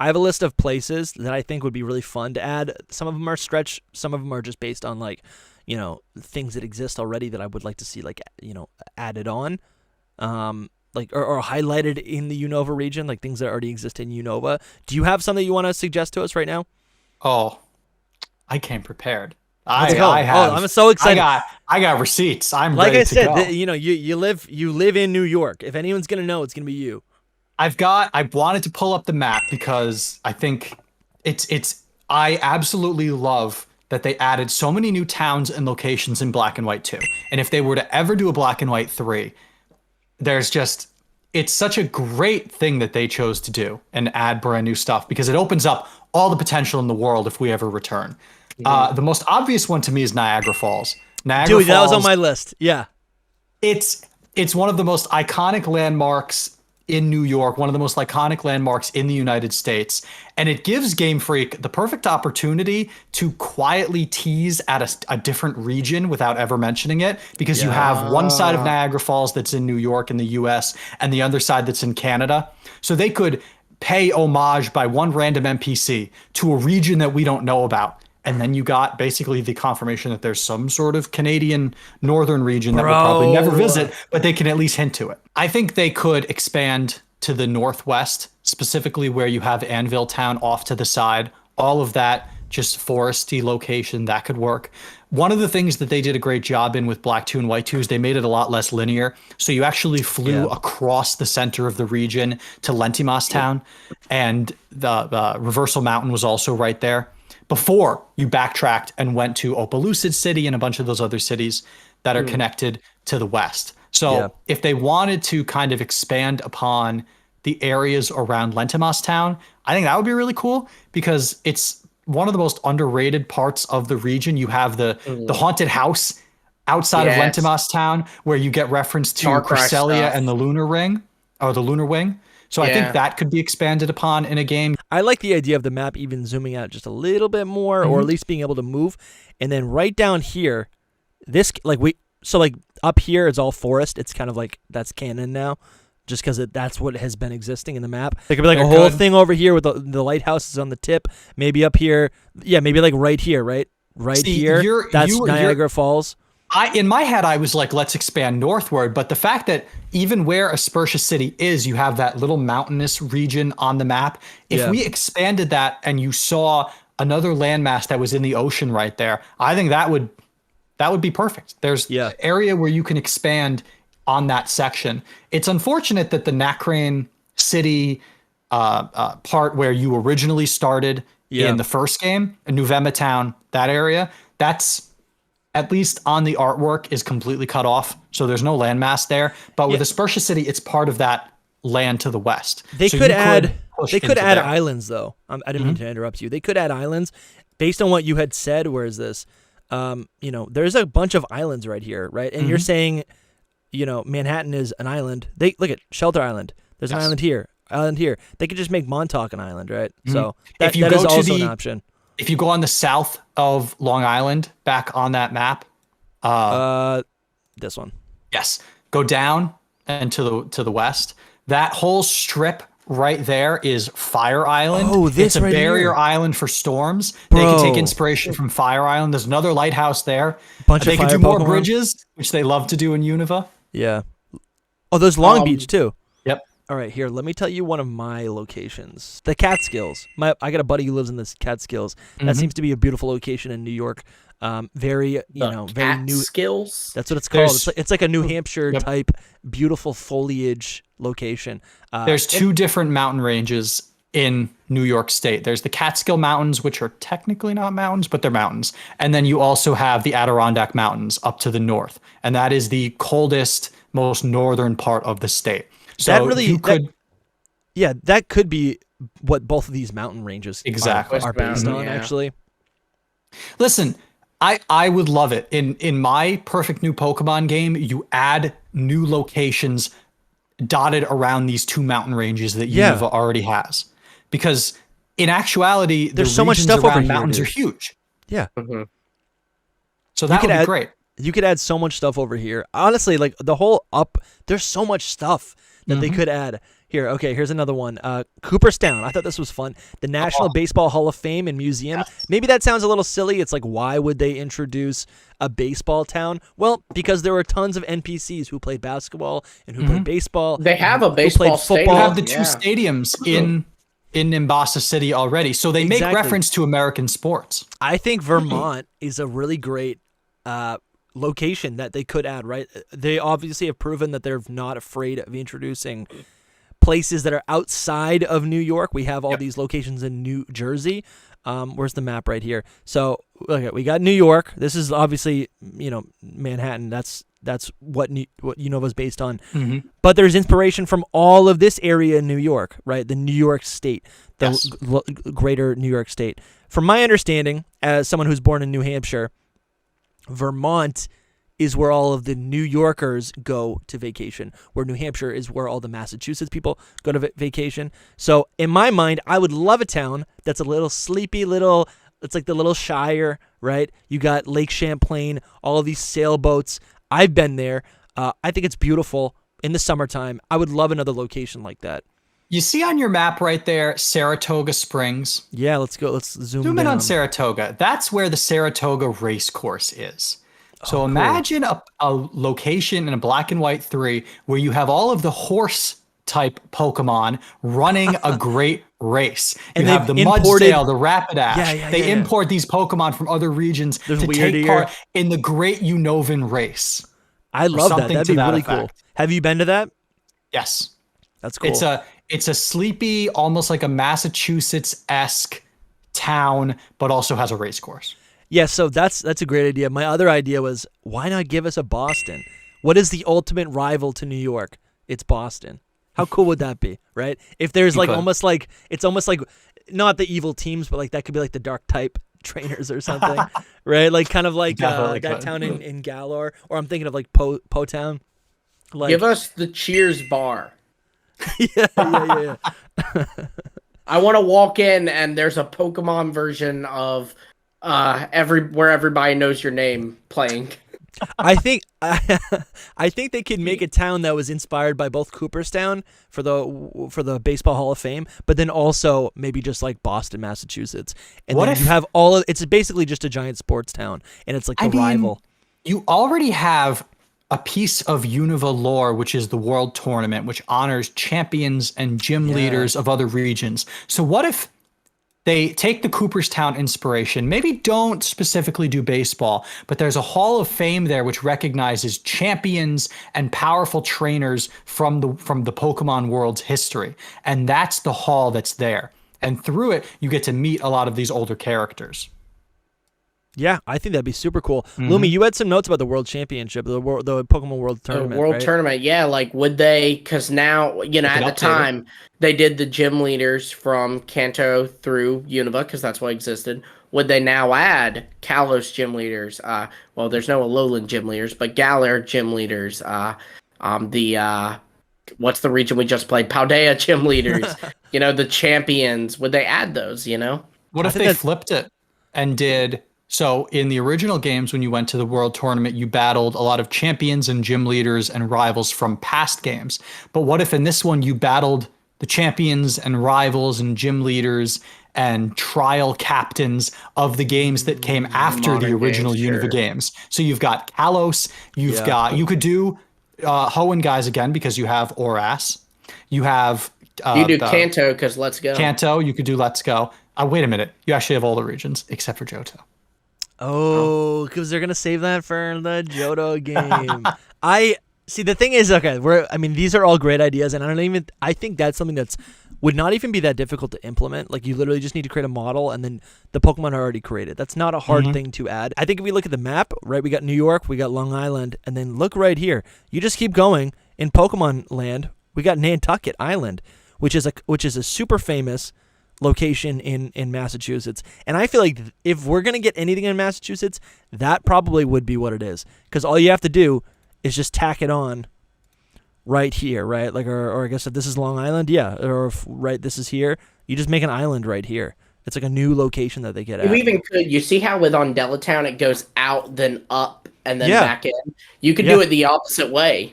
I have a list of places that I think would be really fun to add. Some of them are stretch. Some of them are just based on like, things that exist already that I would like to see like, added on, like or highlighted in the Unova region, like things that already exist in Unova. Do you have something you want to suggest to us right now? Oh, I came prepared. Let's go. I have. I'm so excited. I got receipts. I'm Like ready I to said, go. you live in New York. If anyone's gonna know, it's gonna be you. I wanted to pull up the map because I think I absolutely love that they added so many new towns and locations in Black and White 2. And if they were to ever do a Black and White 3, it's such a great thing that they chose to do and add brand new stuff because it opens up all the potential in the world if we ever return. The most obvious one to me is Niagara Falls. Dude, that was on my list. Yeah. It's one of the most iconic landmarks in New York, one of the most iconic landmarks in the United States, and it gives Game Freak the perfect opportunity to quietly tease at a different region without ever mentioning it, because you have one side of Niagara Falls that's in New York in the US and the other side that's in Canada. So they could pay homage by one random NPC to a region that we don't know about. And then you got basically the confirmation that there's some sort of Canadian northern region that we'll probably never visit, but they can at least hint to it. I think they could expand to the northwest, specifically where you have Anvil Town off to the side. All of that, just foresty location, that could work. One of the things that they did a great job in with Black 2 and White 2 is they made it a lot less linear. So you actually flew across the center of the region to Lentimos Town, and the Reversal Mountain was also right there, before you backtracked and went to Opelucid City and a bunch of those other cities that are connected to the west. So if they wanted to kind of expand upon the areas around Lentimos Town, I think that would be really cool because it's one of the most underrated parts of the region. You have the haunted house outside of Lentimos Town where you get reference to Cresselia and the Lunar Ring or the Lunar Wing. So I think that could be expanded upon in a game. I like the idea of the map even zooming out just a little bit more, or at least being able to move. And then right down here, up here it's all forest. It's kind of like that's canon now, just because that's what has been existing in the map. There could be like a whole thing over here with the lighthouses on the tip. Maybe up here, maybe like right here, right here. That's Niagara Falls. In my head, I was like, let's expand northward. But the fact that even where Aspertia City is, you have that little mountainous region on the map. If we expanded that and you saw another landmass that was in the ocean right there, I think that would be perfect. There's an area where you can expand on that section. It's unfortunate that the Nacrane City part where you originally started in the first game, Nuvema Town, that area, that's at least on the artwork is completely cut off. So there's no landmass there. But with Aspertia City, it's part of that land to the west. They could add islands though. I didn't mean to interrupt you. They could add islands based on what you had said. Where is this? There's a bunch of islands right here, right? And you're saying, Manhattan is an island. They look at Shelter Island. There's an island here. They could just make Montauk an island, right? So that is also an option. If you go on the south of Long Island, back on that map, this one. Yes, go down and to the west. That whole strip right there is Fire Island. Oh, this it's a right barrier here. island for storms. Bro. They can take inspiration from Fire Island. There's another lighthouse there. They can do more bridges, which they love to do in Unova. Yeah. Oh, there's Long Beach too. Yep. All right, here, let me tell you one of my locations. The Catskills. I got a buddy who lives in the Catskills. That seems to be a beautiful location in New York. Very new. Catskills? That's what it's called. It's like a New Hampshire type beautiful foliage location. There's two different mountain ranges in New York State. There's the Catskill Mountains, which are technically not mountains, but they're mountains. And then you also have the Adirondack Mountains up to the north. And that is the coldest, most northern part of the state. So that could be what both of these mountain ranges are based on, actually. Listen, I would love it. In my perfect new Pokemon game, you add new locations dotted around these two mountain ranges that Unova already has. Because in actuality, there's so much stuff over here. Mountains are huge. Yeah. So that would be great. You could add so much stuff over here. Honestly, like the whole there's so much stuff that they could add. Here, okay, here's another one. Cooperstown. I thought this was fun. The National Baseball Hall of Fame and Museum. Yes. Maybe that sounds a little silly. It's like, why would they introduce a baseball town? Well, because there were tons of NPCs who played basketball and who played baseball. They have a who baseball played stadium. football. They have the two stadiums in Nimbasa City already, so they make reference to American sports. I think Vermont is a really great location that they could add, right? They obviously have proven that they're not afraid of introducing places that are outside of New York. We have all these locations in New Jersey. Where's the map right here? So okay, we got New York. This is obviously, Manhattan. That's what Unova is based on. Mm-hmm. But there's inspiration from all of this area in New York, right? The New York State, the greater New York State. From my understanding, as someone who's born in New Hampshire, Vermont is where all of the New Yorkers go to vacation, where New Hampshire is where all the Massachusetts people go to vacation. So in my mind, I would love a town that's a little sleepy, it's like the little Shire, right? You got Lake Champlain, all of these sailboats. I've been there. I think it's beautiful in the summertime. I would love another location like that. You see on your map right there, Saratoga Springs? Yeah, let's go. Let's zoom in down. on Saratoga. That's where the Saratoga race course is. So imagine a location in a black and white 3 where you have all of the horse type Pokemon running a great race. You have the Mudsdale, the Rapidash. They import these Pokemon from other regions to take part in the Great Unovan Race. I love that. That'd be really cool. Have you been to that? Yes. That's cool. It's a sleepy, almost like a Massachusetts-esque town, but also has a race course. Yeah, so that's a great idea. My other idea was, why not give us a Boston? What is the ultimate rival to New York? It's Boston. How cool would that be, right? If there's almost like not the evil teams, but like that could be like the dark type trainers or something, right? Like kind of like that town in Galore, or I'm thinking of like Po Town. Like, give us the Cheers bar. yeah. I want to walk in and there's a Pokemon version of where everybody knows your name playing. I think they could make a town that was inspired by both Cooperstown for the Baseball Hall of Fame, but then also maybe just like Boston, Massachusetts. And then you have it's basically just a giant sports town, and it's like the rival. You already have a piece of Unova lore, which is the World Tournament, which honors champions and gym leaders of other regions. So what if they take the Cooperstown inspiration, maybe don't specifically do baseball, but there's a Hall of Fame there which recognizes champions and powerful trainers from the Pokemon world's history. And that's the hall that's there. And through it, you get to meet a lot of these older characters. Yeah, I think that'd be super cool. Mm-hmm. Lumi, you had some notes about the World Championship, the Pokemon World Tournament. Tournament, yeah. Like, would they? Because now, at the time, they did the gym leaders from Kanto through Unova, because that's what existed. Would they now add Kalos gym leaders? Well, there's no Alolan gym leaders, but Galar gym leaders. What's the region we just played? Paldea gym leaders. The champions. Would they add those? What if they flipped it and did? So in the original games, when you went to the World Tournament, you battled a lot of champions and gym leaders and rivals from past games. But what if in this one you battled the champions and rivals and gym leaders and trial captains of the games that came after the original Unova games? So you've got Kalos, you could do Hoenn guys again because you have Oras. You have you do Kanto because Let's Go. Kanto, you could do Let's Go. Wait a minute, you actually have all the regions except for Johto. Oh, because they're gonna save that for the Johto game. I see. The thing is, these are all great ideas, and I think that's something would not even be that difficult to implement. Like, you literally just need to create a model, and then the Pokemon are already created. That's not a hard thing to add. I think if we look at the map, right, we got New York, we got Long Island, and then look right here. You just keep going in Pokemon Land. We got Nantucket Island, which is a super famous location in Massachusetts, and I feel like if we're gonna get anything in Massachusetts, that probably would be what it is, because all you have to do is just tack it on right here, right? Like, or I guess if this is Long Island, or if this is here, you just make an island right here. It's like a new location that they get at. You even could, you see how with on Delatown it goes out then up and then back in. You could do it the opposite way.